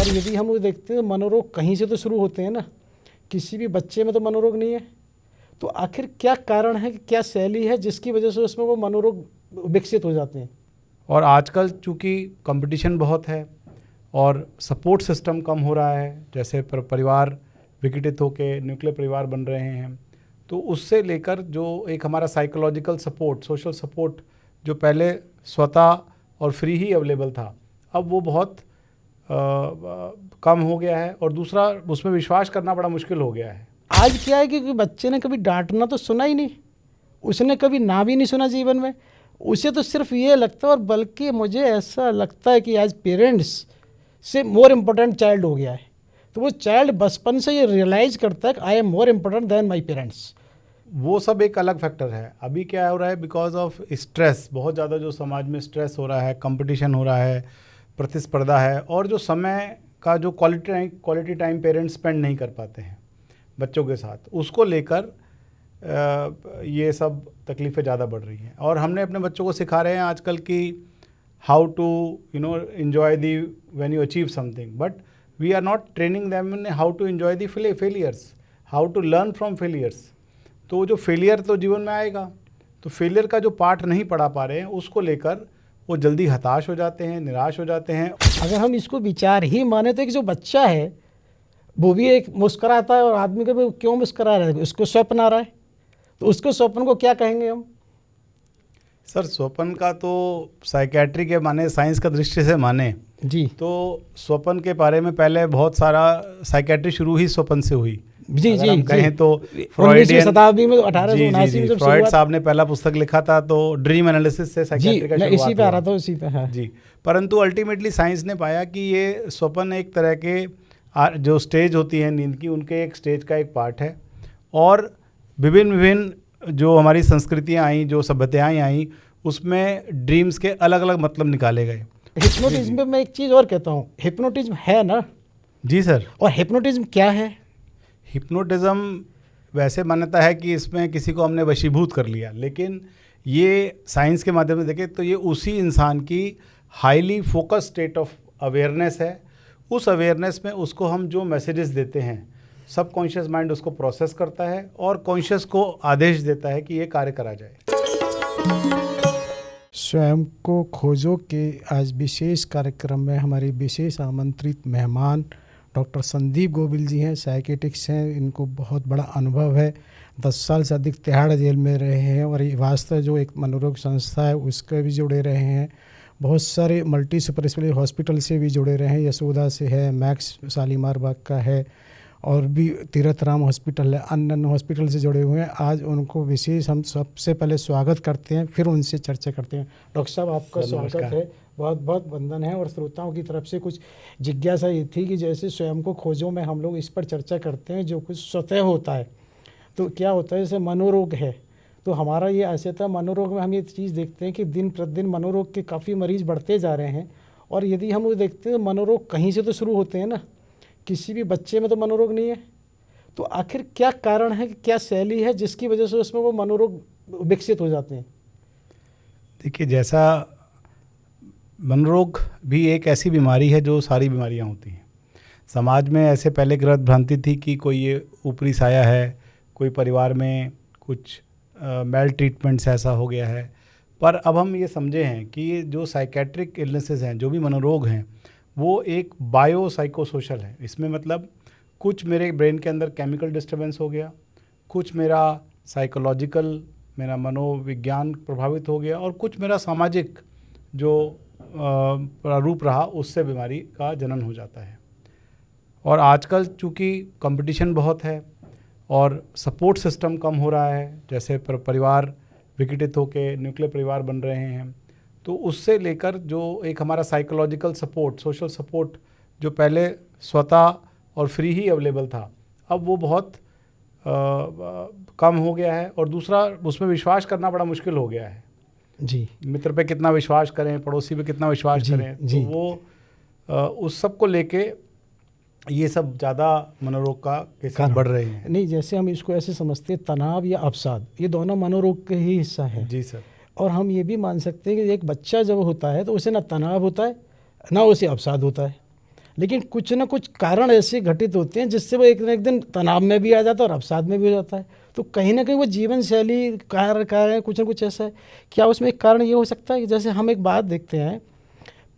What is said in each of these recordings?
और यदि हम वो देखते हैं तो मनोरोग कहीं से तो शुरू होते हैं ना, किसी भी बच्चे में तो मनोरोग नहीं है। तो आखिर क्या कारण है, क्या शैली है जिसकी वजह से उसमें वो मनोरोग विकसित हो जाते हैं? और आजकल चूँकि कंपटीशन बहुत है और सपोर्ट सिस्टम कम हो रहा है, जैसे परिवार विघटित होकर न्यूक्लियर परिवार बन रहे हैं, तो उससे लेकर जो एक हमारा साइकोलॉजिकल सपोर्ट, सोशल सपोर्ट जो पहले स्वतः और फ्री ही अवेलेबल था, अब वो बहुत कम हो गया है। और दूसरा, उसमें विश्वास करना बड़ा मुश्किल हो गया है। आज क्या है कि बच्चे ने कभी डांटना तो सुना ही नहीं, उसने कभी ना भी नहीं सुना जीवन में। उसे तो सिर्फ ये लगता है, और बल्कि मुझे ऐसा लगता है कि आज पेरेंट्स से मोर इम्पोर्टेंट चाइल्ड हो गया है। तो वो चाइल्ड बचपन से ये रियलाइज़ करता है कि I am more important then my parents. वो सब एक अलग फैक्टर है। अभी क्या हो रहा है, बिकॉज ऑफ स्ट्रेस, बहुत ज़्यादा जो समाज में स्ट्रेस हो रहा है, कंपटीशन हो रहा है, प्रतिस्पर्धा है, और जो समय का जो क्वालिटी टाइम पेरेंट्स स्पेंड नहीं कर पाते हैं बच्चों के साथ, उसको लेकर ये सब तकलीफ़ें ज़्यादा बढ़ रही हैं। और हमने अपने बच्चों को सिखा रहे हैं आजकल कि how to enjoy the when you achieve something, but we are not training them in how to enjoy the failures, how to learn from failures. तो जो फेलियर तो जीवन में आएगा, तो फेलियर का जो पार्ट नहीं पढ़ा पा रहे हैं, उसको लेकर वो जल्दी हताश हो जाते हैं, निराश हो जाते हैं। अगर हम इसको विचार ही माने तो कि जो बच्चा है वो भी एक मुस्कुराता है, और आदमी का भी क्यों मुस्कुरा रहा है, उसको स्वप्न आ रहा है, तो उसको स्वप्न को क्या कहेंगे हम? सर, स्वप्न का तो साइकेट्री के माने, साइंस का दृष्टि से माने जी, तो स्वप्न के बारे में पहले बहुत सारा साइकेट्री शुरू ही स्वप्न से हुई। जी अगर जी हम कहें तो 19वीं शताब्दी में 1879 में जब फ्रॉइड शुरुआत। साहब ने पहला पुस्तक लिखा था, तो ड्रीम एनालिसिस से जी, साइकेट्री का मैं शुरुआत इसी पे आ रहा हुआ। था, उसी पे। हाँ जी, परंतु अल्टीमेटली साइंस ने पाया कि ये स्वप्न एक तरह के जो स्टेज होती है नींद की, उनके एक स्टेज का एक पार्ट है। और विभिन्न विभिन्न जो हमारी संस्कृतियाँ आई, जो सभ्यताएँ आई, उसमें ड्रीम्स के अलग अलग मतलब निकाले गए। हिप्नोटिज्म में मैं एक चीज़ और कहता हूँ, हिप्नोटिज्म है ना? जी सर। और हिप्नोटिज्म क्या है? हिप्नोटिज्म वैसे मान्यता है कि इसमें किसी को हमने वशीभूत कर लिया, लेकिन ये साइंस के माध्यम से देखें तो ये उसी इंसान की highly focus state of awareness है। उस अवेयरनेस में उसको हम जो मैसेजेस देते हैं, सब कॉन्शियस माइंड उसको प्रोसेस करता है और कॉन्शियस को आदेश देता है कि ये कार्य करा जाए। स्वयं को खोजो के आज विशेष कार्यक्रम में हमारे विशेष आमंत्रित मेहमान डॉक्टर संदीप गोविल जी हैं, साइकेट्रिक्स हैं। इनको बहुत बड़ा अनुभव है, 10 साल से अधिक तिहाड़ जेल में रहे हैं, और ये वास्तव जो एक मनोरोग संस्था है उसके भी जुड़े रहे हैं। बहुत सारे मल्टी सुपर स्पेशलिटी हॉस्पिटल से भी जुड़े रहे हैं, यशोदा से है, मैक्स शालीमार बाग का है, और भी तीरथ राम हॉस्पिटल है, अन्य हॉस्पिटल से जुड़े हुए हैं। आज उनको विशेष हम सबसे पहले स्वागत करते हैं, फिर उनसे चर्चा करते हैं। डॉक्टर साहब, आपका स्वागत है, बहुत बहुत वंदन है। और श्रोताओं की तरफ से कुछ जिज्ञासा ये थी कि जैसे स्वयं को खोजो में हम लोग इस पर चर्चा करते हैं, जो कुछ स्वतः होता है, तो क्या होता है, जैसे मनोरोग है, तो हमारा ये ऐसे था, मनोरोग में हम ये चीज़ देखते हैं कि दिन प्रतिदिन मनोरोग के काफ़ी मरीज बढ़ते जा रहे हैं। और यदि हम वो देखते हैं तो मनोरोग कहीं से तो शुरू होते हैं ना, किसी भी बच्चे में तो मनोरोग नहीं है। तो आखिर क्या कारण है, क्या शैली है जिसकी वजह से उसमें वो मनोरोग विकसित हो जाते हैं? देखिए, जैसा मनोरोग भी एक ऐसी बीमारी है जो सारी बीमारियां होती हैं। समाज में ऐसे पहले गलत भ्रांति थी कि कोई ये ऊपरी साया है, कोई परिवार में कुछ मेल ट्रीटमेंट से ऐसा हो गया है। पर अब हम ये समझे हैं कि ये जो साइकेट्रिक इलनेसेस हैं, जो भी मनोरोग हैं, वो एक बायो साइको सोशल है। इसमें मतलब कुछ मेरे ब्रेन के अंदर केमिकल डिस्टर्बेंस हो गया, कुछ मेरा साइकोलॉजिकल, मेरा मनोविज्ञान प्रभावित हो गया, और कुछ मेरा सामाजिक जो प्रारूप रहा, उससे बीमारी का जनन हो जाता है। और आजकल चूँकि कंपटीशन बहुत है और सपोर्ट सिस्टम कम हो रहा है, जैसे परिवार विघटित होकर न्यूक्लियर परिवार बन रहे हैं, तो उससे लेकर जो एक हमारा साइकोलॉजिकल सपोर्ट, सोशल सपोर्ट जो पहले स्वतः और फ्री ही अवेलेबल था, अब वो बहुत कम हो गया है। और दूसरा, उसमें विश्वास करना बड़ा मुश्किल हो गया है। जी, मित्र पे कितना विश्वास करें, पड़ोसी पे कितना विश्वास करें, जी। तो वो उस सब को लेके ये सब ज़्यादा मनोरोग का केसेस बढ़ रहे हैं। नहीं, जैसे हम इसको ऐसे समझते हैं, तनाव या अवसाद, ये दोनों मनोरोग के ही हिस्सा है। जी सर। और हम ये भी मान सकते हैं कि एक बच्चा जब होता है तो उसे ना तनाव होता है, ना उसे अवसाद होता है। लेकिन कुछ ना कुछ कारण ऐसे घटित होते हैं जिससे वो एक न एक दिन तनाव में भी आ जाता है और अवसाद में भी हो जाता है। तो कहीं ना कहीं वो जीवन शैली कारण कुछ ना कुछ ऐसा है। क्या उसमें एक कारण ये हो सकता है कि जैसे हम एक बात देखते हैं,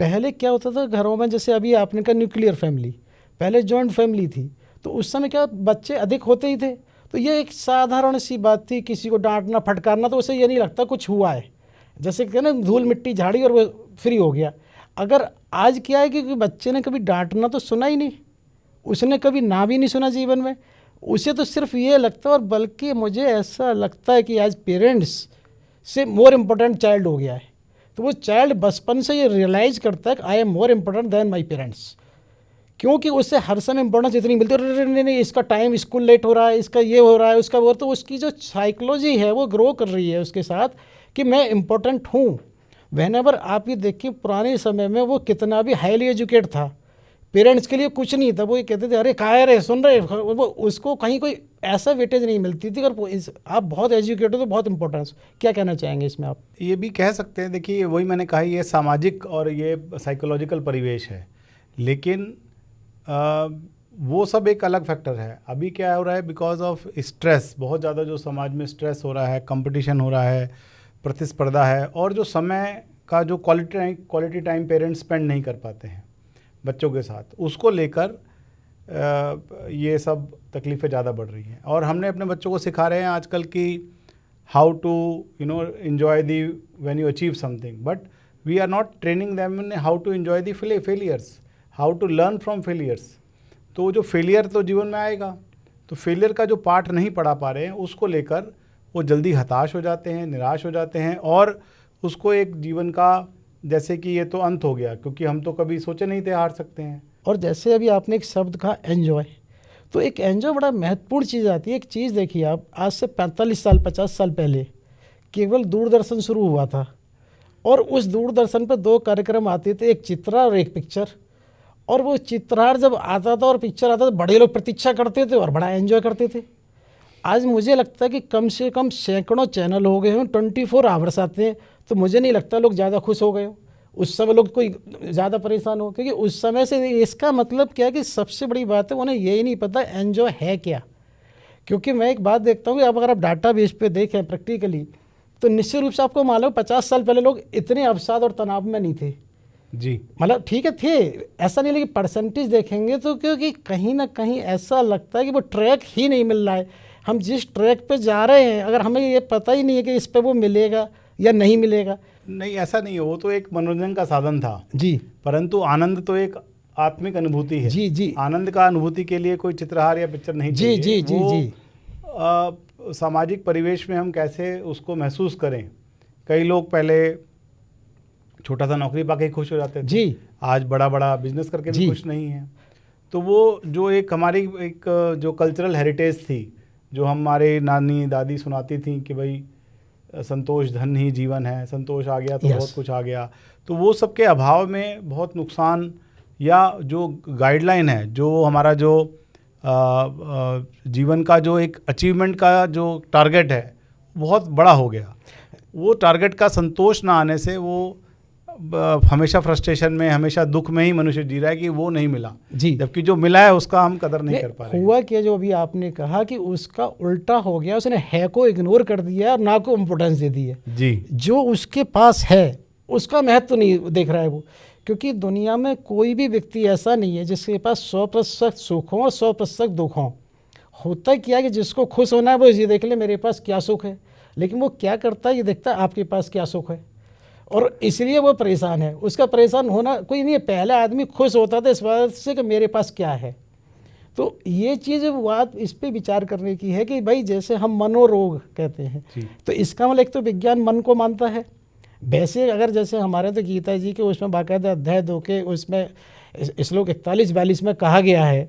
पहले क्या होता था घरों में, जैसे अभी आपने कहा न्यूक्लियर फैमिली, पहले जॉइंट फैमिली थी, तो उस समय क्या बच्चे अधिक होते ही थे, तो ये एक साधारण सी बात थी, किसी को डांटना फटकारना तो उसे ये नहीं लगता कुछ हुआ है, जैसे कि ना धूल मिट्टी झाड़ी और वो फ्री हो गया। अगर आज क्या है कि बच्चे ने कभी डांटना तो सुना ही नहीं, उसने कभी ना भी नहीं सुना जीवन में, उसे तो सिर्फ ये लगता है, और बल्कि मुझे ऐसा लगता है कि आज पेरेंट्स से मोर इम्पोर्टेंट चाइल्ड हो गया है। तो वो चाइल्ड बचपन से ये रियलाइज़ करता है कि I am more important then my parents, क्योंकि उससे हर समय इंपॉर्टेंस इतनी मिलती है, अरे नहीं इसका टाइम स्कूल लेट हो रहा है, इसका ये हो रहा है, उसका वो, तो उसकी जो साइकोलॉजी है वो ग्रो कर रही है उसके साथ कि मैं इम्पोर्टेंट हूँ। व्हेनेवर आप ये देखिए पुराने समय में वो कितना भी हाईली एजुकेट था, पेरेंट्स के लिए कुछ नहीं था, वो ये कहते थे अरे कहाँ रहे सुन रहे, वो उसको कहीं कोई ऐसा वेटेज नहीं मिलती थी। और आप बहुत एजुकेट हो तो बहुत इंपॉर्टेंस, क्या कहना चाहेंगे इसमें आप? ये भी कह सकते हैं, देखिए वही मैंने कहा, ये सामाजिक और ये साइकोलॉजिकल परिवेश है, लेकिन वो सब एक अलग फैक्टर है। अभी क्या हो रहा है, बिकॉज ऑफ स्ट्रेस, बहुत ज़्यादा जो समाज में स्ट्रेस हो रहा है, कंपटीशन हो रहा है, प्रतिस्पर्धा है, और जो समय का जो क्वालिटी टाइम पेरेंट्स स्पेंड नहीं कर पाते हैं बच्चों के साथ, उसको लेकर ये सब तकलीफ़ें ज़्यादा बढ़ रही हैं। और हमने अपने बच्चों को सिखा रहे हैं आजकल कि how to enjoy the when you achieve something, but we are not training them in how to enjoy the failures, how to learn from failures. तो जो फेलियर तो जीवन में आएगा, तो फेलियर का जो पार्ट नहीं पढ़ा पा रहे हैं, उसको लेकर वो जल्दी हताश हो जाते हैं, निराश हो जाते हैं, और उसको एक जीवन का जैसे कि ये तो अंत हो गया, क्योंकि हम तो कभी सोचे नहीं थे हार सकते हैं। और जैसे अभी आपने एक शब्द कहा एन्जॉय, तो एक एन्जॉय बड़ा महत्वपूर्ण चीज़ आती है। एक चीज़ देखिए आप, आज से 45 साल 50 साल पहले केवल दूरदर्शन शुरू हुआ था, और उस दूरदर्शन पर 2 कार्यक्रम आते थे, एक चित्रा और एक पिक्चर। और वो चित्रहार जब आता था और पिक्चर आता था, बड़े लोग प्रतीक्षा करते थे और बड़ा एंजॉय करते थे। आज मुझे लगता है कि कम से कम सैकड़ों चैनल हो गए हों, 24 आवर्स आते हैं, तो मुझे नहीं लगता लोग ज़्यादा खुश हो गए हो, उस समय लोग कोई ज़्यादा परेशान हो, क्योंकि उस समय से इसका मतलब क्या है कि सबसे बड़ी बात है उन्हें यही नहीं पता एंजॉय है क्या। क्योंकि मैं एक बात देखता हूँ कि अब अगर आप डाटा बेस पे देखें प्रैक्टिकली, तो निश्चित रूप से आपको मालूम 50 साल पहले लोग इतने अवसाद और तनाव में नहीं थे जी, मतलब ठीक है थे, ऐसा नहीं, लेकिन परसेंटेज देखेंगे तो क्योंकि कहीं ना कहीं ऐसा लगता है कि वो ट्रैक ही नहीं मिल रहा है। हम जिस ट्रैक पे जा रहे हैं, अगर हमें ये पता ही नहीं है कि इस पे वो मिलेगा या नहीं मिलेगा। नहीं ऐसा नहीं है, वो तो एक मनोरंजन का साधन था जी, परंतु आनंद तो एक आत्मिक अनुभूति है। जी जी, आनंद का अनुभूति के लिए कोई चित्रहार या पिक्चर नहीं जी चाहिए। जी जी वो, जी, सामाजिक परिवेश में हम कैसे उसको महसूस करें। कई लोग पहले छोटा सा नौकरी पाके ही खुश हो जाते थे, जी, आज बड़ा बड़ा बिजनेस करके भी जी। खुश नहीं है। तो वो जो एक हमारी एक जो कल्चरल हेरिटेज थी, जो हमारे नानी दादी सुनाती थी कि भाई संतोष धन ही जीवन है, संतोष आ गया तो Yes. बहुत कुछ आ गया, तो वो सब के अभाव में बहुत नुकसान, या जो गाइडलाइन है, जो हमारा जो जीवन का जो एक अचीवमेंट का जो टारगेट है बहुत बड़ा हो गया। वो टारगेट का संतोष ना आने से वो हमेशा फ्रस्ट्रेशन में, हमेशा दुख में ही मनुष्य जी रहा है कि वो नहीं मिला, जी, जबकि जो मिला है उसका हम कदर नहीं कर पा रहे हैं। हुआ क्या, जो अभी आपने कहा कि उसका उल्टा हो गया, उसने है को इग्नोर कर दिया और ना को इम्पोर्टेंस दे दी है। जी, जो उसके पास है उसका महत्व नहीं देख रहा है वो, क्योंकि दुनिया में कोई भी व्यक्ति ऐसा नहीं है जिसके पास 100% सुख हो और 100% दुख हो। होता क्या है कि जिसको खुश होना है वो ये देख ले मेरे पास क्या सुख है, लेकिन वो क्या करता है ये देखता है आपके पास क्या सुख है, और इसलिए वो परेशान है। उसका परेशान होना कोई नहीं है, पहले आदमी खुश होता था इस बात से कि मेरे पास क्या है। तो ये चीज़ बात इस पे विचार करने की है कि भाई जैसे हम मनोरोग कहते हैं, तो इसका मतलब एक तो विज्ञान मन को मानता है। वैसे अगर जैसे हमारे तो गीता जी के उसमें बाकायदा अध्याय 2 के उसमें श्लोक 41-42 में कहा गया है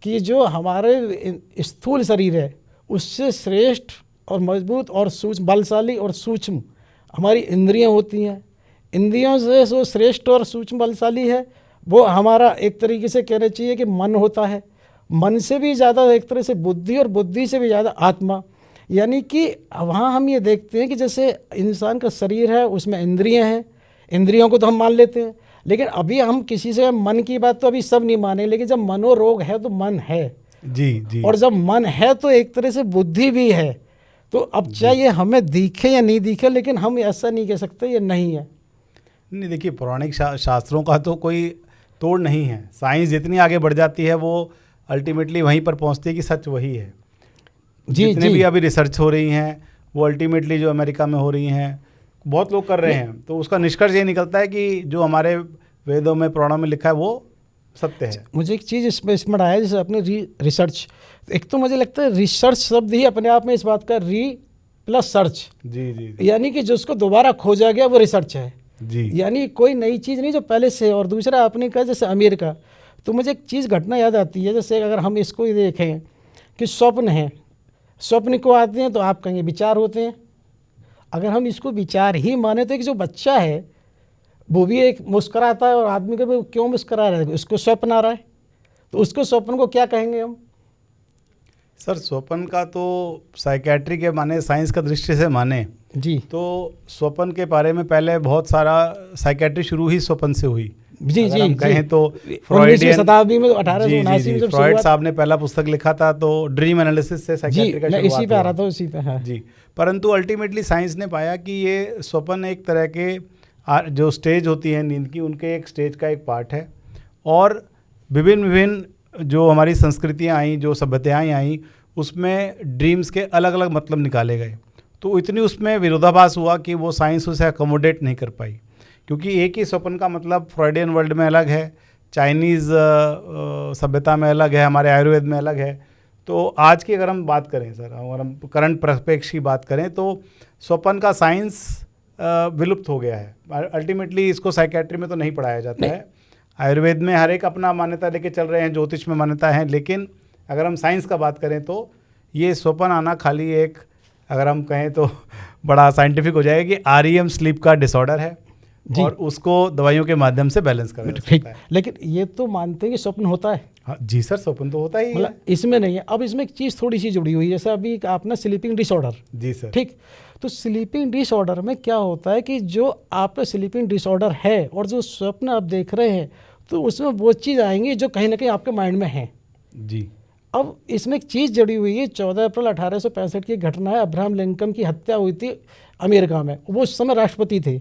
कि जो हमारे स्थूल शरीर है उससे श्रेष्ठ और मजबूत और सूक्ष्म, बलशाली और सूक्ष्म हमारी इंद्रियां होती हैं। इंद्रियों से जो श्रेष्ठ और सूक्ष्म बलशाली है वो हमारा एक तरीके से कहना चाहिए कि मन होता है। मन से भी ज़्यादा एक तरह से बुद्धि, और बुद्धि से भी ज़्यादा आत्मा। यानी कि वहाँ हम ये देखते हैं कि जैसे इंसान का शरीर है उसमें इंद्रियां हैं, इंद्रियों को तो हम मान लेते हैं, लेकिन अभी हम किसी से मन की बात तो अभी सब नहीं माने, लेकिन जब मनोरोग है तो मन है, जी जी। और जब मन है तो एक तरह से बुद्धि भी है। तो अब चाहे हमें दिखे या नहीं दिखे, लेकिन हम ऐसा नहीं कह सकते ये नहीं है। नहीं देखिए, पौराणिक शास्त्रों का तो कोई तोड़ नहीं है। साइंस जितनी आगे बढ़ जाती है वो अल्टीमेटली वहीं पर पहुंचती है कि सच वही है। जितने भी अभी रिसर्च हो रही हैं वो अल्टीमेटली जो अमेरिका में हो रही हैं, बहुत लोग कर रहे हैं, तो उसका निष्कर्ष ये निकलता है कि जो हमारे वेदों में पुराणों में लिखा है वो सत्य है। मुझे एक चीज़ इसमें स्मरण आया, जैसे अपने रिसर्च, एक तो मुझे लगता है रिसर्च शब्द ही अपने आप में इस बात का री प्लस सर्च, जी जी यानी कि जो उसको दोबारा खोजा गया वो रिसर्च है जी। यानी कोई नई चीज़ नहीं जो पहले से है। और दूसरा आपने कहा जैसे अमेरिका, तो मुझे एक चीज़ घटना याद आती है, जैसे अगर हम इसको ही देखें कि स्वप्न है, स्वप्न को आते हैं तो आप कहेंगे विचार होते हैं। अगर हम इसको विचार ही माने तो एक जो बच्चा है वो भी एक मुस्कुराता है, और आदमी को भी क्यों मुस्कुरा रहा है, उसको स्वप्न आ रहा है, तो उसको स्वप्न को क्या कहेंगे हम? सर स्वप्न का तो साइकेट्री के माने, साइंस का दृष्टि से माने जी, तो स्वप्न के बारे में पहले बहुत सारा साइकेट्री शुरू ही स्वप्न से हुई। जी अगर जी हम कहें तो 19वीं शताब्दी में 1879 में जब फ्रॉइड शुरुआत, साहब ने पहला पुस्तक लिखा था तो ड्रीम एनालिसिस से जी साइकेट्री का मैं शुरुआत इसी पे आ हुआ। रहा था, उसी पे है जी, परंतु अल्टीमेटली साइंस ने पाया कि ये स्वप्न एक तरह के जो स्टेज होती है नींद की, उनके एक स्टेज का एक पार्ट है। और विभिन्न विभिन्न जो हमारी संस्कृतियाँ आई, जो सभ्यताएँ आई, उसमें ड्रीम्स के अलग अलग मतलब निकाले गए। तो इतनी उसमें विरोधाभास हुआ कि वो साइंस उसे अकोमोडेट नहीं कर पाई, क्योंकि एक ही स्वप्न का मतलब फ्रॉइडियन वर्ल्ड में अलग है, चाइनीज़ सभ्यता में अलग है, हमारे आयुर्वेद में अलग है। तो आज की अगर हम बात करें सर, अगर हम करंट परिप्रेक्ष्य की बात करें तो स्वप्न का साइंस विलुप्त हो गया है। अल्टीमेटली इसको साइकेट्री में तो नहीं पढ़ाया जाता है। आयुर्वेद में हर एक अपना मान्यता लेके चल रहे हैं, ज्योतिष में मान्यता है, लेकिन अगर हम साइंस का बात करें तो ये स्वप्न आना खाली एक, अगर हम कहें तो बड़ा साइंटिफिक हो जाएगा कि आरईएम स्लीप का डिसऑर्डर है और उसको दवाइयों के माध्यम से बैलेंस करा जा सकता है। लेकिन ये तो मानते हैं कि स्वप्न होता है। हाँ जी सर, स्वप्न तो होता ही है, इसमें नहीं है। अब इसमें एक चीज़ थोड़ी सी जुड़ी हुई है, जैसे अभी आपने स्लीपिंग डिसऑर्डर, जी सर, ठीक, तो स्लीपिंग डिसऑर्डर में क्या होता है कि जो आपका स्लीपिंग डिसऑर्डर है और जो स्वप्न आप देख रहे हैं, तो उसमें वो चीज़ आएंगी जो कहीं ना कहीं आपके माइंड में है। जी। अब इसमें एक चीज़ जुड़ी हुई है, 14 अप्रैल 1865 की घटना है, अब्राहम लिंकन की हत्या हुई थी अमेरिका में, वो उस समय राष्ट्रपति थे।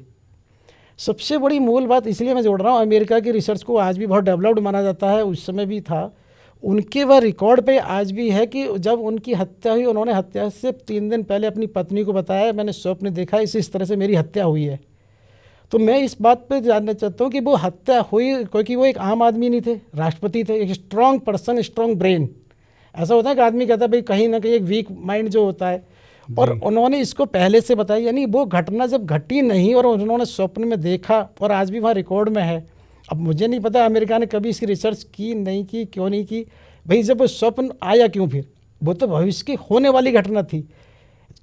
सबसे बड़ी मूल बात इसलिए मैं जोड़ रहा हूँ, अमेरिका की रिसर्च को आज भी बहुत डेवलप्ड माना जाता है, उस समय भी था, उनके वह रिकॉर्ड पे आज भी है कि जब उनकी हत्या हुई, उन्होंने हत्या से 3 दिन पहले अपनी पत्नी को बताया, मैंने स्वप्न देखा इस तरह से मेरी हत्या हुई है। तो मैं इस बात पे जानना चाहता हूँ कि वो हत्या हुई क्योंकि वो एक आम आदमी नहीं थे, राष्ट्रपति थे, एक स्ट्रॉन्ग पर्सन, स्ट्रॉन्ग ब्रेन। ऐसा होता है कि आदमी कहता है भाई कहीं ना कहीं एक वीक माइंड जो होता है, और उन्होंने इसको पहले से बताया, यानी वो घटना जब घटी नहीं और उन्होंने स्वप्न में देखा, और आज भी वहाँ रिकॉर्ड में है। अब मुझे नहीं पता अमेरिका ने कभी इसकी रिसर्च की नहीं की, क्यों नहीं की भाई, जब वो स्वप्न आया क्यों, फिर वो तो भविष्य की होने वाली घटना थी।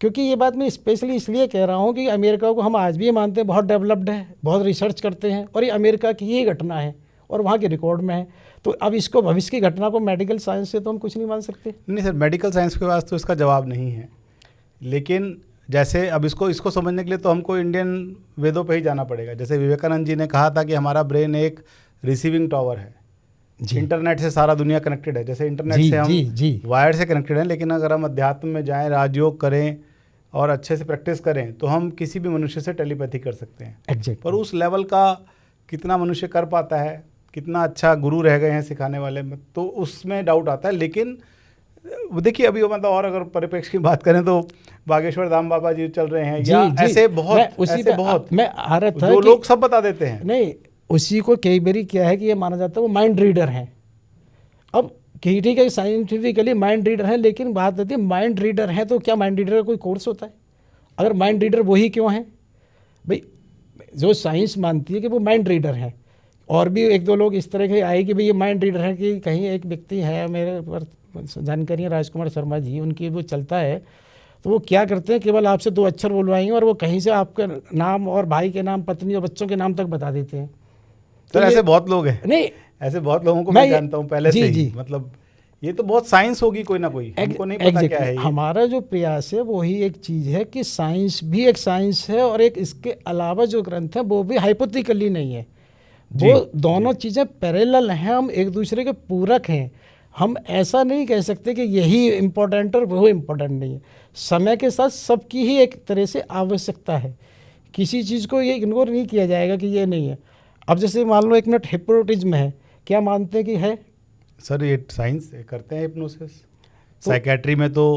क्योंकि ये बात मैं स्पेशली इसलिए कह रहा हूँ कि अमेरिका को हम आज भी मानते हैं बहुत डेवलप्ड है, बहुत रिसर्च करते हैं, और ये अमेरिका की ही घटना है और वहाँ के रिकॉर्ड में है। तो अब इसको भविष्य की घटना को मेडिकल साइंस से तो हम कुछ नहीं मान सकते। नहीं सर, मेडिकल साइंस के पास तो इसका जवाब नहीं है, लेकिन जैसे अब इसको समझने के लिए तो हमको इंडियन वेदों पे ही जाना पड़ेगा। जैसे विवेकानंद जी ने कहा था कि हमारा ब्रेन एक रिसीविंग टावर है, इंटरनेट से सारा दुनिया कनेक्टेड है। जैसे इंटरनेट से हम वायर से कनेक्टेड हैं, लेकिन अगर हम अध्यात्म में जाएं, राजयोग करें और अच्छे से प्रैक्टिस करें तो हम किसी भी मनुष्य से टेलीपैथी कर सकते हैं। पर उस लेवल का कितना मनुष्य कर पाता है, कितना अच्छा गुरु रह गए हैं सिखाने वाले में, तो उसमें डाउट आता है। लेकिन देखिए अभी मतलब और अगर परिप्रेक्ष्य की बात करें तो बागेश्वर धाम बाबा जी चल रहे हैं, या ऐसे बहुत मैं आ रहा था जो लोग सब बता देते हैं। नहीं, उसी को कई बारी क्या है कि ये माना जाता है वो माइंड रीडर हैं। अब ठीक है साइंटिफिकली माइंड रीडर है, लेकिन बात आती है माइंड रीडर है तो क्या माइंड रीडर का कोई कोर्स होता है? अगर माइंड रीडर वही क्यों है भाई, जो साइंस मानती है कि वो माइंड रीडर है। और भी 1-2 लोग इस तरह के आए कि भाई ये माइंड रीडर है, कि कहीं एक व्यक्ति है मेरे पर जानकारी है, राजकुमार शर्मा जी, उनकी वो चलता है, तो वो क्या करते हैं, केवल आपसे 2 अक्षर बुलवाएंगे और वो कहीं से आपके नाम और भाई के नाम, पत्नी और बच्चों के नाम तक बता देते हैं। तो ऐसे बहुत लोग हैं, नहीं ऐसे बहुत लोगों को मैं जानता हूँ पहले से ही। मतलब ये तो बहुत साइंस होगी कोई ना कोई, हमको नहीं पता क्या है ये। हमारा जो प्रयास है वही एक चीज़ है कि साइंस भी एक साइंस है, और एक इसके अलावा जो ग्रंथ है वो भी हाइपोथेटिकली नहीं है, जी, वो दोनों चीज़ें पैरेलल हैं, हम एक दूसरे के पूरक हैं। हम ऐसा नहीं कह सकते कि यही इम्पोर्टेंट और वो इम्पोर्टेंट नहीं है। समय के साथ सबकी ही एक तरह से आवश्यकता है, किसी चीज़ को ये इग्नोर नहीं किया जाएगा कि ये नहीं है। अब जैसे मान लो 1 मिनट हिप्नोटिज्म है, क्या मानते हैं कि है? सर ये साइंस करते हैं हिप्नोसिस, तो साइकेट्री में तो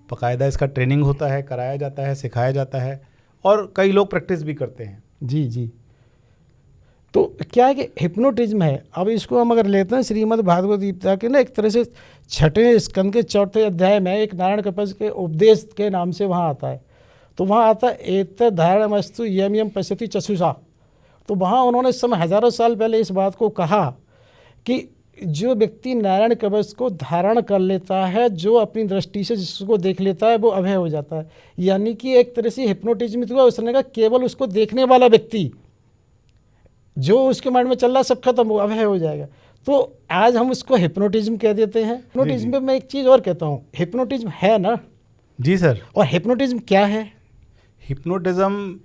बाकायदा इसका ट्रेनिंग होता है, कराया जाता है, सिखाया जाता है और कई लोग प्रैक्टिस भी करते हैं। जी जी। तो क्या है कि हिप्नोटिज्म है। अब इसको हम अगर लेते हैं श्रीमद् भागवत गीता के ना एक तरह से 6वें स्कंद के 4थे अध्याय में एक नारायण कपस के उपदेश के नाम से वहाँ आता है। तो वहाँ आता है एत धारणमस्तु यम यम पश्यति चक्षुषा। तो वहाँ उन्होंने इस समय हजारों साल पहले इस बात को कहा कि जो व्यक्ति नारायण कवच को धारण कर लेता है, जो अपनी दृष्टि से जिसको देख लेता है, वो अभय हो जाता है। यानी कि एक तरह से हिप्नोटिज्म हुआ, उसने कहा केवल उसको देखने वाला व्यक्ति, जो उसके माइंड में चल रहा है सब खत्म हो, अभय हो जाएगा। तो आज हम उसको हिप्नोटिज्म कह देते हैं। हिप्नोटिज्म में मैं एक चीज़ और कहता हूँ, हिप्नोटिज्म है ना? जी सर। और हिप्नोटिज्म क्या है? हिप्नोटिज्म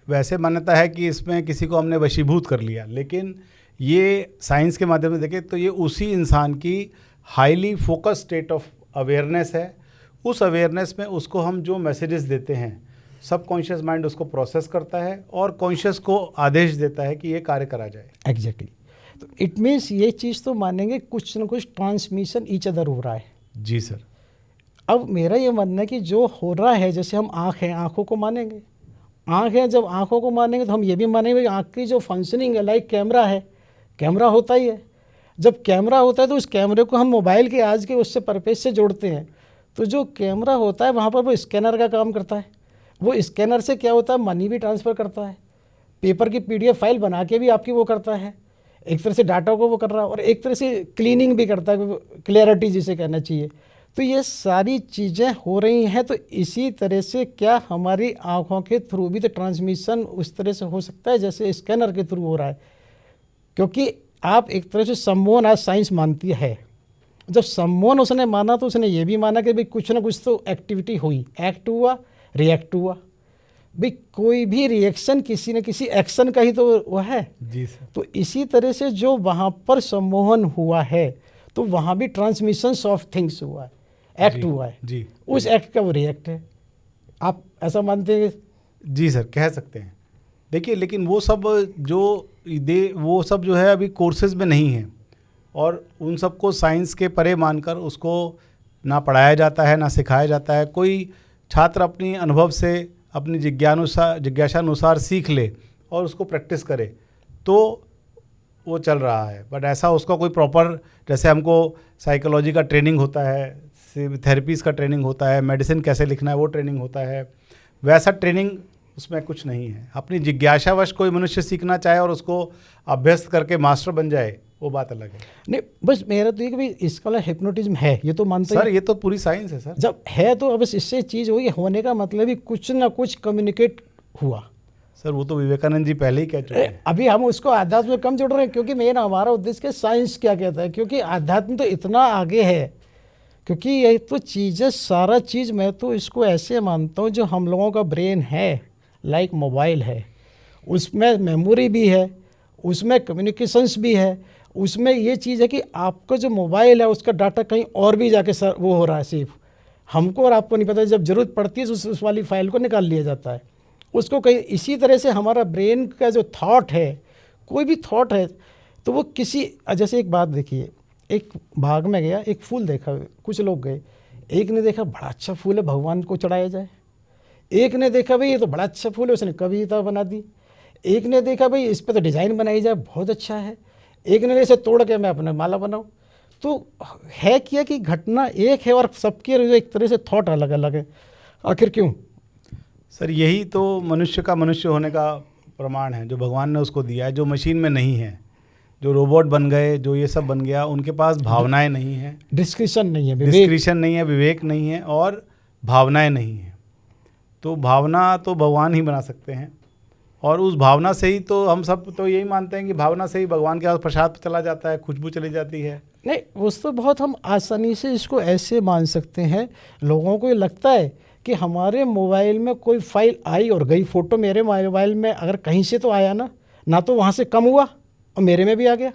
वैसे मान्यता है कि इसमें किसी को हमने वशीभूत कर लिया, लेकिन ये साइंस के माध्यम से देखें तो ये उसी इंसान की highly focus state of awareness है। उस अवेयरनेस में उसको हम जो मैसेजेस देते हैं, सबकॉन्शियस माइंड उसको प्रोसेस करता है और कॉन्शियस को आदेश देता है कि ये कार्य करा जाए। एग्जैक्टली। तो इट मीन्स ये चीज़ तो मानेंगे कुछ न कुछ ट्रांसमिशन ईच अदर हो रहा है। जी सर। अब मेरा ये मानना है कि जो हो रहा है, जैसे हम आँख हैं, आँखों को मानेंगे। आँख है, जब आँखों को मानेंगे तो हम ये भी मानेंगे कि आँख की जो फंक्शनिंग है, लाइक कैमरा है, कैमरा होता ही है। जब कैमरा होता है तो उस कैमरे को हम मोबाइल के आज के उससे परपेज से जोड़ते हैं। तो जो कैमरा होता है वहाँ पर वो स्कैनर का काम करता है। वो स्कैनर से क्या होता है, मनी भी ट्रांसफ़र करता है, पेपर की PDF फाइल बना के भी आपकी वो करता है, एक तरह से डाटा को वो कर रहा है, और एक तरह से क्लीनिंग भी करता है, क्लियरिटी जिसे कहना चाहिए। तो ये सारी चीज़ें हो रही हैं। तो इसी तरह से क्या हमारी आँखों के थ्रू भी तो ट्रांसमिशन उस तरह से हो सकता है जैसे स्कैनर के थ्रू हो रहा है। क्योंकि आप एक तरह से सम्मोहन आज साइंस मानती है। जब सम्मोहन उसने माना तो उसने ये भी माना कि भाई कुछ ना कुछ तो एक्टिविटी हुई, एक्ट हुआ, रिएक्ट हुआ। भाई कोई भी रिएक्शन किसी न किसी एक्शन का ही तो वो है। जी सर। तो इसी तरह से जो वहाँ पर सम्मोहन हुआ है तो वहाँ भी ट्रांसमिशन ऑफ थिंग्स हुआ है, एक्ट हुआ है। जी। उस एक्ट का वो रिएक्ट है। आप ऐसा मानते हैं? जी सर, कह सकते हैं। देखिए, लेकिन वो सब जो है अभी कोर्सेज में नहीं है और उन सबको साइंस के परे मानकर उसको ना पढ़ाया जाता है, ना सिखाया जाता है। कोई छात्र अपनी अनुभव से, अपनी जिज्ञासानुसार सीख ले और उसको प्रैक्टिस करे तो वो चल रहा है। बट ऐसा उसका कोई प्रॉपर, जैसे हमको साइकोलॉजी का ट्रेनिंग होता है, थेरेपीज़ का ट्रेनिंग होता है, मेडिसिन कैसे लिखना है वो ट्रेनिंग होता है, वैसा ट्रेनिंग उसमें कुछ नहीं है। अपनी जिज्ञासावश कोई मनुष्य सीखना चाहे और उसको अभ्यस्त करके मास्टर बन जाए, वो बात अलग है। नहीं, बस मेरा तो ये कि भाई इसका हिप्नोटिज्म है, ये तो मानते सर हैं। ये तो पूरी साइंस है सर। जब है तो अब इससे चीज़ हुई, होने का मतलब ही कुछ ना कुछ कम्युनिकेट हुआ। सर वो तो विवेकानंद जी पहले ही कह चुके हैं। अभी हम उसको आध्यात्म में कम जोड़ रहे हैं, क्योंकि मेन हमारा उद्देश्य है साइंस क्या कहता है, क्योंकि आध्यात्म तो इतना आगे है। क्योंकि ये तो चीज़ें, सारा चीज़ मैं तो इसको ऐसे मानता हूँ, जो हम लोगों का ब्रेन है, लाइक मोबाइल है, उसमें मेमोरी भी है, उसमें कम्युनिकेशंस भी है, उसमें ये चीज़ है कि आपका जो मोबाइल है उसका डाटा कहीं और भी जाके सर वो हो रहा है सेव। हमको और आपको नहीं पता, जब ज़रूरत पड़ती है तो उस वाली फाइल को निकाल लिया जाता है उसको कहीं। इसी तरह से हमारा ब्रेन का जो थॉट है, कोई भी थॉट है तो वो किसी, जैसे एक बात देखिए, एक बाग में गया, एक फूल देखा, कुछ लोग गए, एक ने देखा बड़ा अच्छा फूल है, भगवान को चढ़ाया जाए। एक ने देखा भाई ये तो बड़ा अच्छा फूल है, उसने कविता बना दी। एक ने देखा भाई इस पर तो डिज़ाइन बनाई जाए, बहुत अच्छा है। एक ने इसे तोड़ के मैं अपने माला बनाऊँ। तो है क्या कि घटना एक है और सबके एक तरह से थॉट अलग अलग है। आखिर क्यों? सर यही तो मनुष्य का मनुष्य होने का प्रमाण है, जो भगवान ने उसको दिया है, जो मशीन में नहीं है। जो रोबोट बन गए, जो ये सब बन गया, उनके पास भावनाएं नहीं हैं, डिस्क्रिशन नहीं है, डिस्क्रिशन नहीं है, विवेक नहीं है और भावनाएं नहीं हैं। तो भावना तो भगवान ही बना सकते हैं और उस भावना से ही तो हम सब तो यही मानते हैं कि भावना से ही भगवान के पास प्रसाद चला जाता है, खुशबू चली जाती है। नहीं, उस तो बहुत हम आसानी से इसको ऐसे मान सकते हैं। लोगों को ये लगता है कि हमारे मोबाइल में कोई फाइल आई और गई, फ़ोटो मेरे मोबाइल में अगर कहीं से तो आया ना तो वहाँ से कम हुआ, और मेरे में भी आ गया।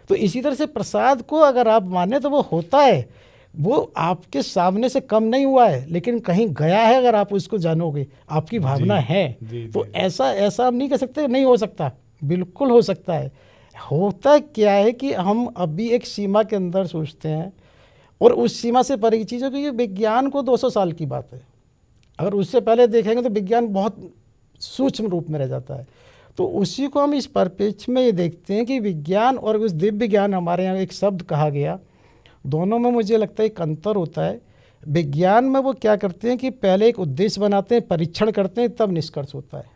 तो इसी तरह से प्रसाद को अगर आप माने तो वो होता है, वो आपके सामने से कम नहीं हुआ है, लेकिन कहीं गया है अगर आप उसको जानोगे, आपकी भावना है। तो ऐसा ऐसा हम नहीं कह सकते नहीं हो सकता, बिल्कुल हो सकता है। होता क्या है कि हम अभी एक सीमा के अंदर सोचते हैं और उस सीमा से परे की चीज़ों की, विज्ञान को 200 साल की बात है, अगर उससे पहले देखेंगे तो विज्ञान बहुत सूक्ष्म रूप में रह जाता है। तो उसी को हम इस परिप्रेक्ष्य में ये देखते हैं कि विज्ञान और उस दिव्य ज्ञान, हमारे यहाँ एक शब्द कहा गया, दोनों में मुझे लगता है एक अंतर होता है। विज्ञान में वो क्या करते हैं कि पहले एक उद्देश्य बनाते हैं, परीक्षण करते हैं, तब निष्कर्ष होता है।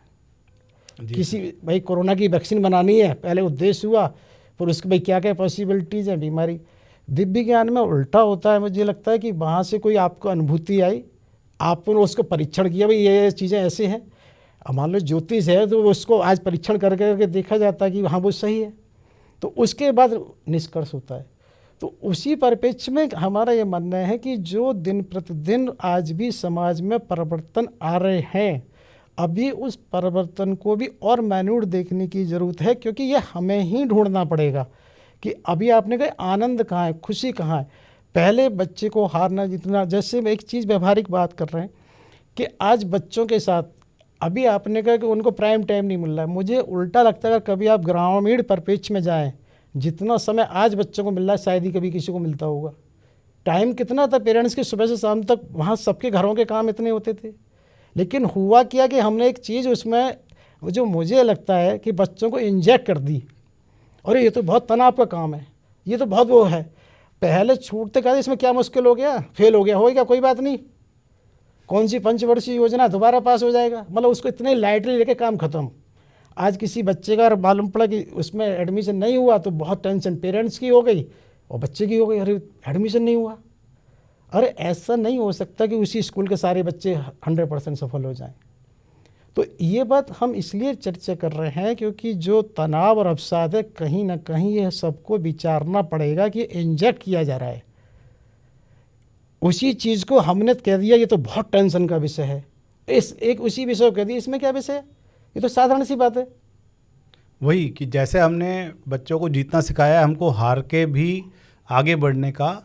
किसी भाई कोरोना की वैक्सीन बनानी है, पहले उद्देश्य हुआ, फिर उसके भाई क्या क्या पॉसिबिलिटीज़ हैं बीमारी। दिव्य ज्ञान में उल्टा होता है, मुझे लगता है कि वहाँ से कोई आपको अनुभूति आई, आपने उसको परीक्षण किया, भाई ये चीज़ें ऐसे हैं। अब मान लो ज्योतिष है तो उसको आज परीक्षण करके देखा जाता है कि हाँ वो सही है, तो उसके बाद निष्कर्ष होता है। तो उसी परिप्रेक्ष्य में हमारा ये मानना है कि जो दिन प्रतिदिन आज भी समाज में परिवर्तन आ रहे हैं, अभी उस परिवर्तन को भी और मैन्यूट देखने की ज़रूरत है, क्योंकि ये हमें ही ढूंढना पड़ेगा कि अभी आपने कहा आनंद कहाँ है, खुशी कहाँ है। पहले बच्चे को हारना जीतना, जैसे एक चीज़ व्यवहारिक बात कर रहे हैं कि आज बच्चों के साथ, अभी आपने कहा कि उनको प्राइम टाइम नहीं मिल रहा है, मुझे उल्टा लगता है अगर कभी आप ग्रामीण परिप्रेक्ष्य में जाएं, जितना समय आज बच्चों को मिल रहा है शायद ही कभी किसी को मिलता होगा। टाइम कितना था पेरेंट्स के, सुबह से शाम तक वहाँ सबके घरों के काम इतने होते थे। लेकिन हुआ क्या कि हमने एक चीज़ उसमें जो मुझे लगता है कि बच्चों को इंजेक्ट कर दी, और ये तो बहुत तनाव का काम है, ये तो बहुत वो है। पहले छूटते कहा इसमें क्या मुश्किल हो गया, फेल हो गया होगा कोई बात नहीं, कौन सी पंचवर्षीय योजना दोबारा पास हो जाएगा, मतलब उसको इतने लाइटली लेके काम खत्म। आज किसी बच्चे का मालूम पड़ा कि उसमें एडमिशन नहीं हुआ तो बहुत टेंशन पेरेंट्स की हो गई और बच्चे की हो गई, अरे एडमिशन नहीं हुआ। अरे ऐसा नहीं हो सकता कि उसी स्कूल के सारे बच्चे 100% सफल हो जाएं। तो ये बात हम इसलिए चर्चा कर रहे हैं क्योंकि जो तनाव और अवसाद है, कहीं ना कहीं यह सबको विचारना पड़ेगा कि इंजेक्ट किया जा रहा है। उसी चीज़ को हमने कह दिया ये तो बहुत टेंशन का विषय है, इस एक उसी विषय को कह दिया इसमें क्या विषय है, ये तो साधारण सी बात है। वही कि जैसे हमने बच्चों को जीतना सिखाया, हमको हार के भी आगे बढ़ने का,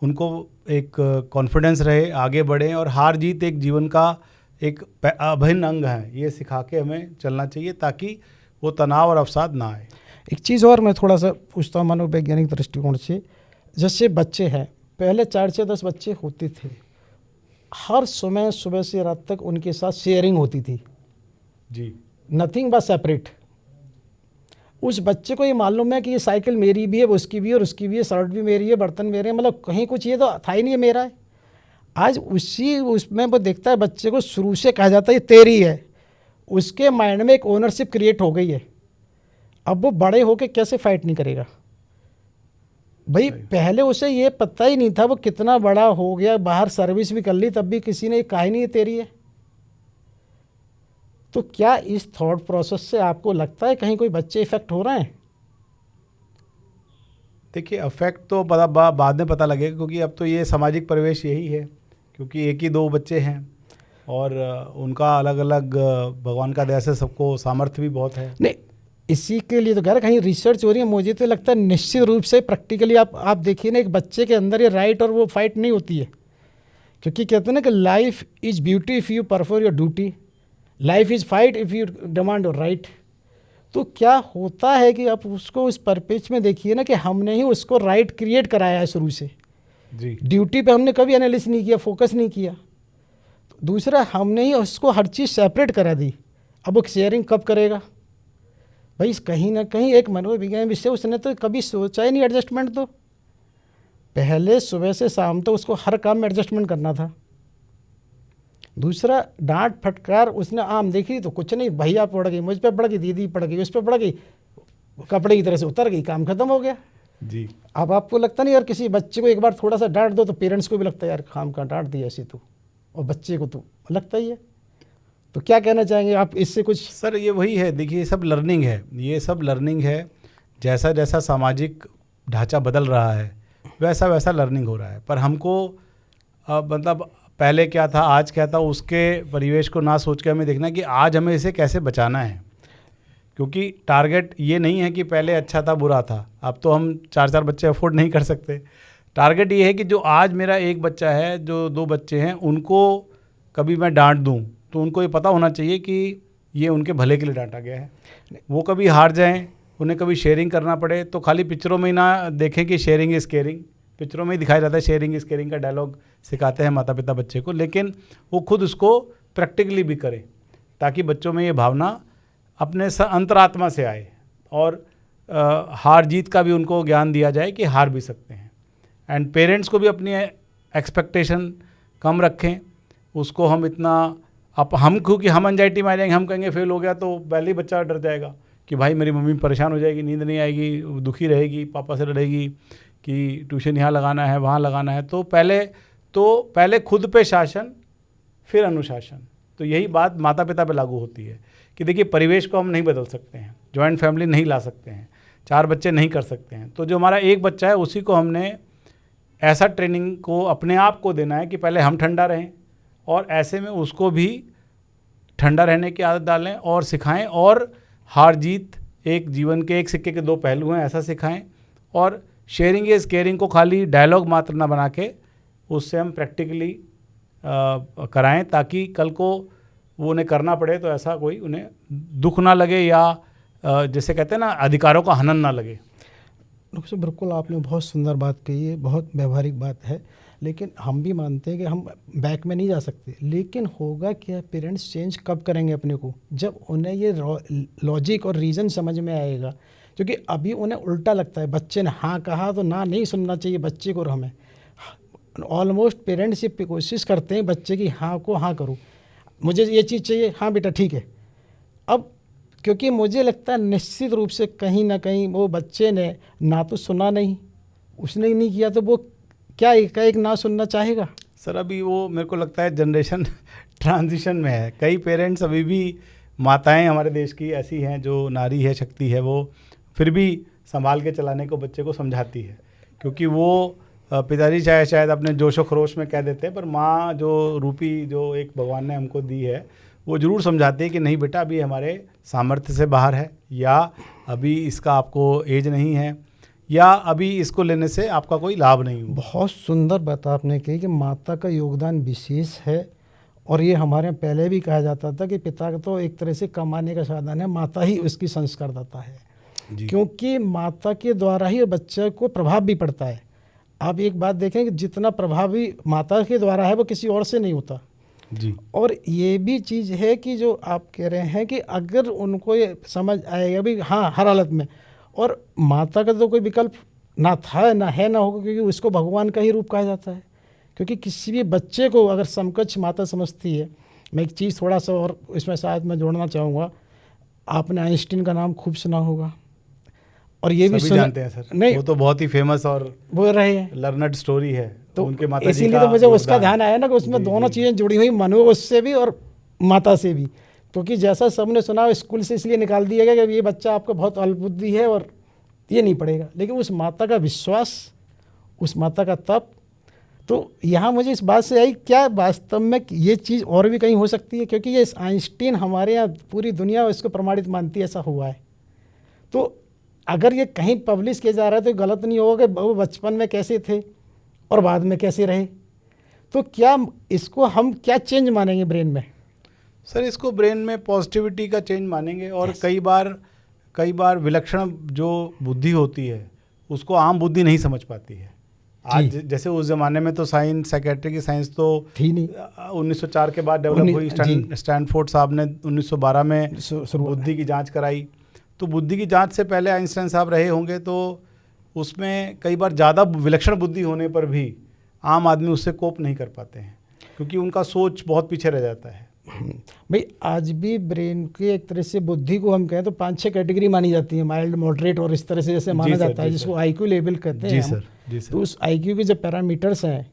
उनको एक कॉन्फिडेंस रहे, आगे बढ़ें, और हार जीत एक जीवन का एक अभिन्न अंग है, ये सिखा के हमें चलना चाहिए ताकि वो तनाव और अवसाद ना आए। एक चीज़ और मैं थोड़ा सा पूछता हूँ मनोवैज्ञानिक दृष्टिकोण से, जैसे बच्चे हैं, पहले 4 से 10 बच्चे होते थे, हर समय सुबह से रात तक उनके साथ शेयरिंग होती थी जी, नथिंग बट सेपरेट। उस बच्चे को ये मालूम है कि ये साइकिल मेरी भी है, उसकी भी है, और उसकी भी है, शर्ट भी मेरी है, बर्तन मेरे हैं, मतलब कहीं कुछ ये तो था ही नहीं है मेरा है। आज उसमें वो देखता है बच्चे को शुरू से कहा जाता है ये तेरी है, उसके माइंड में एक ओनरशिप क्रिएट हो गई है। अब वो बड़े होके कैसे फाइट नहीं करेगा भाई, पहले उसे ये पता ही नहीं था, वो कितना बड़ा हो गया, बाहर सर्विस भी कर ली तब भी किसी ने कहा ही नहीं ये तेरी है। तो क्या इस थॉट प्रोसेस से आपको लगता है कहीं कोई बच्चे इफेक्ट हो रहे हैं? देखिए अफेक्ट तो बाद में पता लगेगा, क्योंकि अब तो ये सामाजिक परिवेश यही है, क्योंकि एक ही 2 बच्चे हैं और उनका अलग अलग भगवान का दया से सबको सामर्थ्य भी बहुत है। नहीं, इसी के लिए तो कह रहा कहीं रिसर्च हो रही है। मुझे तो लगता है निश्चित रूप से प्रैक्टिकली आप देखिए ना, एक बच्चे के अंदर ये राइट और वो फाइट नहीं होती है, क्योंकि कहते हैं ना कि life is beauty if you perform your duty, life is fight if you demand your right. तो क्या होता है कि आप उसको उस परपेच में देखिए ना कि हमने ही उसको राइट क्रिएट कराया है शुरू से जी, ड्यूटी पे हमने कभी एनालिसिस नहीं किया, फोकस नहीं किया। तो दूसरा, हमने ही उसको हर चीज़ सेपरेट करा दी। अब वो शेयरिंग कब करेगा भाई? कहीं ना कहीं एक मनोविज्ञान विषय, उसने तो कभी सोचा ही नहीं एडजस्टमेंट। तो पहले सुबह से शाम तो उसको हर काम में एडजस्टमेंट करना था। दूसरा, डांट फटकार उसने आम देखी तो कुछ नहीं, भैया पड़ गई, मुझ पर पड़ गई, दीदी पड़ गई, उस पर पड़ गई, कपड़े की तरह से उतर गई, काम खत्म हो गया जी। अब आपको लगता नहीं यार, किसी बच्चे को एक बार थोड़ा सा डांट दो तो पेरेंट्स को भी लगता है यार खाम का डांट दिया ऐसे तो, और बच्चे को तो लगता ही है। तो क्या कहना चाहेंगे आप इससे कुछ? सर ये वही है, देखिए ये सब लर्निंग है, ये सब लर्निंग है। जैसा जैसा सामाजिक ढांचा बदल रहा है वैसा वैसा लर्निंग हो रहा है, पर हमको मतलब पहले क्या था आज क्या था उसके परिवेश को ना सोच के हमें देखना है कि आज हमें इसे कैसे बचाना है। क्योंकि टारगेट ये नहीं है कि पहले अच्छा था बुरा था, अब तो हम 4-4 बच्चे अफोर्ड नहीं कर सकते। टारगेट ये है कि जो आज मेरा एक बच्चा है, जो 2 बच्चे हैं, उनको कभी मैं डांट दूं तो उनको ये पता होना चाहिए कि ये उनके भले के लिए डांटा गया है। वो कभी हार जाएं, उन्हें कभी शेयरिंग करना पड़े तो खाली पिक्चरों में ही ना देखें कि शेयरिंग इज़ केयरिंग, पिक्चरों में ही दिखाया जाता है शेयरिंग इज़ केयरिंग का डायलॉग सिखाते हैं माता पिता बच्चे को, लेकिन वो खुद उसको प्रैक्टिकली भी करें ताकि बच्चों में ये भावना अपने अंतरात्मा से आए और हार जीत का भी उनको ज्ञान दिया जाए कि हार भी सकते हैं। एंड पेरेंट्स को भी अपनी एक्सपेक्टेशन कम रखें, उसको हम इतना हम क्योंकि हम एंजाइटी में आ जाएंगे, हम कहेंगे फेल हो गया तो पहले ही बच्चा डर जाएगा कि भाई मेरी मम्मी परेशान हो जाएगी, नींद नहीं आएगी, दुखी रहेगी, पापा से लड़ेगी कि ट्यूशन यहाँ लगाना है वहाँ लगाना है। तो पहले खुद पे शासन फिर अनुशासन। तो यही बात माता पिता पे लागू होती है कि देखिए परिवेश को हम नहीं बदल सकते हैं, जॉइंट फैमिली नहीं ला सकते हैं, 4 बच्चे नहीं कर सकते हैं, तो जो हमारा एक बच्चा है उसी को हमने ऐसा ट्रेनिंग को अपने आप को देना है कि पहले हम ठंडा रहें और ऐसे में उसको भी ठंडा रहने की आदत डालें और सिखाएं, और हार जीत एक जीवन के एक सिक्के के 2 पहलू हैं ऐसा सिखाएं, और शेयरिंग इज़ केयरिंग को खाली डायलॉग मात्र ना बना के उससे हम प्रैक्टिकली कराएं ताकि कल को वो उन्हें करना पड़े तो ऐसा कोई उन्हें दुख ना लगे या जैसे कहते हैं ना अधिकारों का हनन ना लगे। डॉक्टर साहब बिल्कुल आपने बहुत सुंदर बात कही है, बहुत व्यवहारिक बात है, लेकिन हम भी मानते हैं कि हम बैक में नहीं जा सकते, लेकिन होगा क्या, पेरेंट्स चेंज कब करेंगे अपने को, जब उन्हें ये लॉजिक और रीज़न समझ में आएगा। क्योंकि अभी उन्हें उल्टा लगता है, बच्चे ने हाँ कहा तो ना नहीं सुनना चाहिए बच्चे को, और हमें ऑलमोस्ट पेरेंट्स ये कोशिश करते हैं बच्चे की हाँ को हाँ करो, मुझे ये चीज़ चाहिए, हाँ बेटा ठीक है। अब क्योंकि मुझे लगता है निश्चित रूप से कहीं ना कहीं वो बच्चे ने ना तो सुना नहीं, उसने नहीं किया, तो वो क्या एक ना सुनना चाहेगा। सर अभी वो मेरे को लगता है जनरेशन ट्रांजिशन में है। कई पेरेंट्स अभी भी, माताएं हमारे देश की ऐसी हैं जो नारी है, शक्ति है, वो फिर भी संभाल के चलाने को बच्चे को समझाती है, क्योंकि वो पिताजी शायद अपने जोशो खरोश में कह देते हैं, पर माँ जो रूपी जो एक भगवान ने हमको दी है वो ज़रूर समझाती है कि नहीं बेटा अभी हमारे सामर्थ्य से बाहर है, या अभी इसका आपको एज नहीं है, या अभी इसको लेने से आपका कोई लाभ नहीं हो। बहुत सुंदर बात आपने कही कि माता का योगदान विशेष है, और ये हमारे यहाँ पहले भी कहा जाता था कि पिता का तो एक तरह से कमाने का साधन है, माता ही उसकी संस्कारदाता है, क्योंकि माता के द्वारा ही बच्चे को प्रभाव भी पड़ता है। आप एक बात देखें कि जितना प्रभावी माता के द्वारा है वो किसी और से नहीं होता जी। और ये भी चीज़ है कि जो आप कह रहे हैं कि अगर उनको ये समझ आएगा भी हाँ हर हालत में, और माता का तो कोई विकल्प ना था ना है ना होगा, क्योंकि उसको भगवान का ही रूप कहा जाता है। क्योंकि किसी भी बच्चे को अगर समकक्ष माता समझती है, मैं एक चीज़ थोड़ा सा और इसमें शायद मैं जोड़ना चाहूँगा, आपने आइंस्टीन का नाम खूब सुना होगा, और ये भी जानते हैं सर, नहीं वो तो बहुत ही फेमस और वो रहे हैं, लर्नड स्टोरी है, तो उनके माता इसीलिए तो मुझे उसका ध्यान आया ना कि उसमें दोनों चीज़ें जुड़ी हुई, मनोज से भी और माता से भी। क्योंकि जैसा सबने सुना स्कूल से इसलिए निकाल दिया गया कि ये बच्चा आपका बहुत अल्पबुद्धि है और ये नहीं पढ़ेगा, लेकिन उस माता का विश्वास, उस माता का तप, तो यहाँ मुझे इस बात से आई क्या वास्तव में ये चीज़ और भी कहीं हो सकती है, क्योंकि ये आइंस्टीन हमारे यहाँ पूरी दुनिया इसको प्रमाणित मानती है, ऐसा हुआ है। तो अगर ये कहीं पब्लिश किया जा रहा है तो गलत नहीं होगा कि वो बचपन में कैसे थे और बाद में कैसे रहे। तो क्या इसको हम क्या चेंज मानेंगे ब्रेन में? सर इसको ब्रेन में पॉजिटिविटी का चेंज मानेंगे, और कई बार विलक्षण जो बुद्धि होती है उसको आम बुद्धि नहीं समझ पाती है। आज जैसे उस ज़माने में तो साइंस, साइकेट्री की साइंस तो थी नहीं, 1904 के बाद डेवलप हुई। स्टैनफोर्ड साहब ने 1912 में बुद्धि की जांच कराई, तो बुद्धि की जांच से पहले आइंस्टाइन साहब रहे होंगे, तो उसमें कई बार ज़्यादा विलक्षण बुद्धि होने पर भी आम आदमी उससे कोप नहीं कर पाते हैं, क्योंकि उनका सोच बहुत पीछे रह जाता है। भाई आज भी ब्रेन की एक तरह से बुद्धि को हम कहें तो 5-6 कैटेगरी मानी जाती है, माइल्ड, मॉडरेट और इस तरह से जैसे माना जाता है, जिसको आईक्यू लेवल कहते हैं हम। तो उस आईक्यू के जो पैरामीटर्स हैं,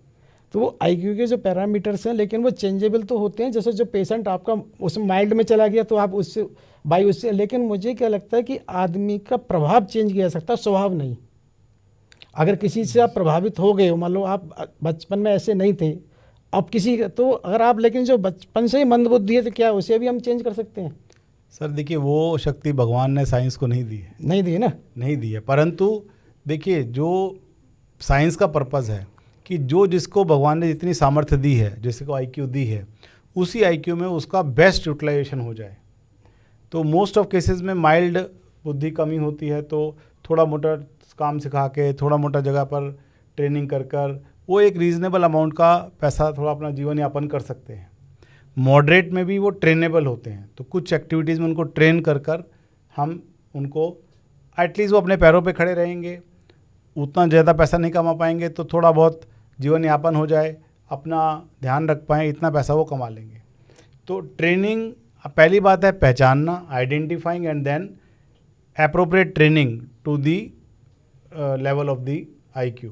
तो वो आईक्यू के जो पैरामीटर्स हैं, लेकिन वो चेंजेबल तो होते हैं। जैसे जो पेशेंट आपका उसमें माइल्ड में चला गया तो आप उससे उससे, लेकिन मुझे क्या लगता है कि आदमी का प्रभाव चेंज किया जा सकता है, स्वभाव नहीं। अगर किसी से आप प्रभावित हो गए हो, मान लो आप बचपन में ऐसे नहीं थे, अब किसी तो अगर आप, लेकिन जो बचपन से ही मंदबुद्धि है तो क्या उसे भी हम चेंज कर सकते हैं? सर देखिए, वो शक्ति भगवान ने साइंस को नहीं दी है, नहीं दी है ना? नहीं दी है। परंतु देखिए, जो साइंस का पर्पज़ है कि जो जिसको भगवान ने जितनी सामर्थ्य दी है, जिसको आईक्यू दी है, उसी आईक्यू में उसका बेस्ट यूटिलाइजेशन हो जाए। तो मोस्ट ऑफ केसेस में माइल्ड बुद्धि कमी होती है, तो थोड़ा मोटा काम सिखा के, थोड़ा मोटा जगह पर ट्रेनिंग कर कर वो एक रीज़नेबल अमाउंट का पैसा थोड़ा अपना जीवन यापन कर सकते हैं। मॉडरेट में भी वो ट्रेनेबल होते हैं, तो कुछ एक्टिविटीज़ में उनको ट्रेन कर कर हम उनको एटलीस्ट वो अपने पैरों पे खड़े रहेंगे। उतना ज़्यादा पैसा नहीं कमा पाएंगे तो थोड़ा बहुत जीवन यापन हो जाए, अपना ध्यान रख पाएँ, इतना पैसा वो कमा लेंगे। तो ट्रेनिंग, पहली बात है पहचानना, identifying and then appropriate training to the level of the IQ,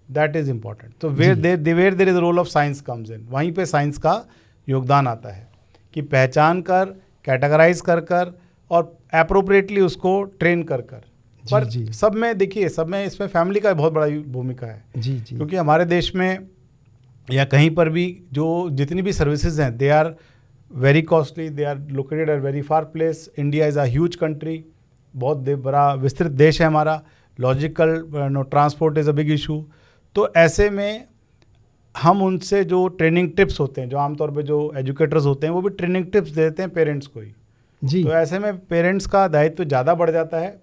that is important. तो where there is role of science comes in, वहीं पे साइंस का योगदान आता है कि पहचान कर, कैटेगराइज कर कर और एप्रोप्रिएटली उसको ट्रेन कर कर। पर सब में देखिए, सब में इसमें फैमिली का बहुत बड़ा भूमिका है। जी। क्योंकि हमारे देश में या कहीं पर भी जो जितनी भी सर्विसेज हैं, they are very costly, they are located at very far place. India is a huge country, बहुत बड़ा विस्तृत देश है हमारा। Logical transport is a big issue. तो ऐसे में हम उनसे जो ट्रेनिंग टिप्स होते हैं, जो आमतौर पे जो एजुकेटर्स होते हैं, वो भी ट्रेनिंग टिप्स देते हैं पेरेंट्स को ही। जी। तो ऐसे में पेरेंट्स का दायित्व ज़्यादा बढ़ जाता है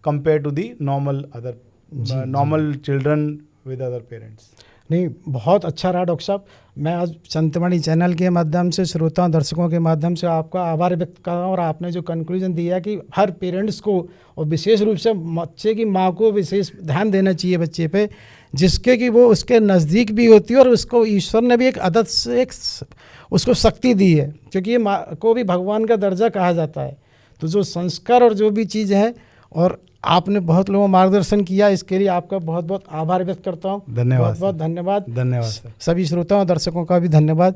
compare to the normal children with other parents. नहीं, बहुत अच्छा रहा डॉक्टर साहब। मैं आज संतवाणी चैनल के माध्यम से, श्रोताओं दर्शकों के माध्यम से आपका आभार व्यक्त कर रहा हूँ। और आपने जो कंक्लूजन दिया कि हर पेरेंट्स को, और विशेष रूप से बच्चे की माँ को विशेष ध्यान देना चाहिए बच्चे पे, जिसके कि वो उसके नज़दीक भी होती है और उसको ईश्वर ने भी एक आदत से एक उसको शक्ति दी है, क्योंकि ये माँ को भी भगवान का दर्जा कहा जाता है। तो जो संस्कार और जो भी चीज़ है, और आपने बहुत लोगों को मार्गदर्शन किया, इसके लिए आपका बहुत बहुत आभार व्यक्त करता हूँ। धन्यवाद, बहुत बहुत धन्यवाद। धन्यवाद सर। सभी श्रोताओं दर्शकों का भी धन्यवाद।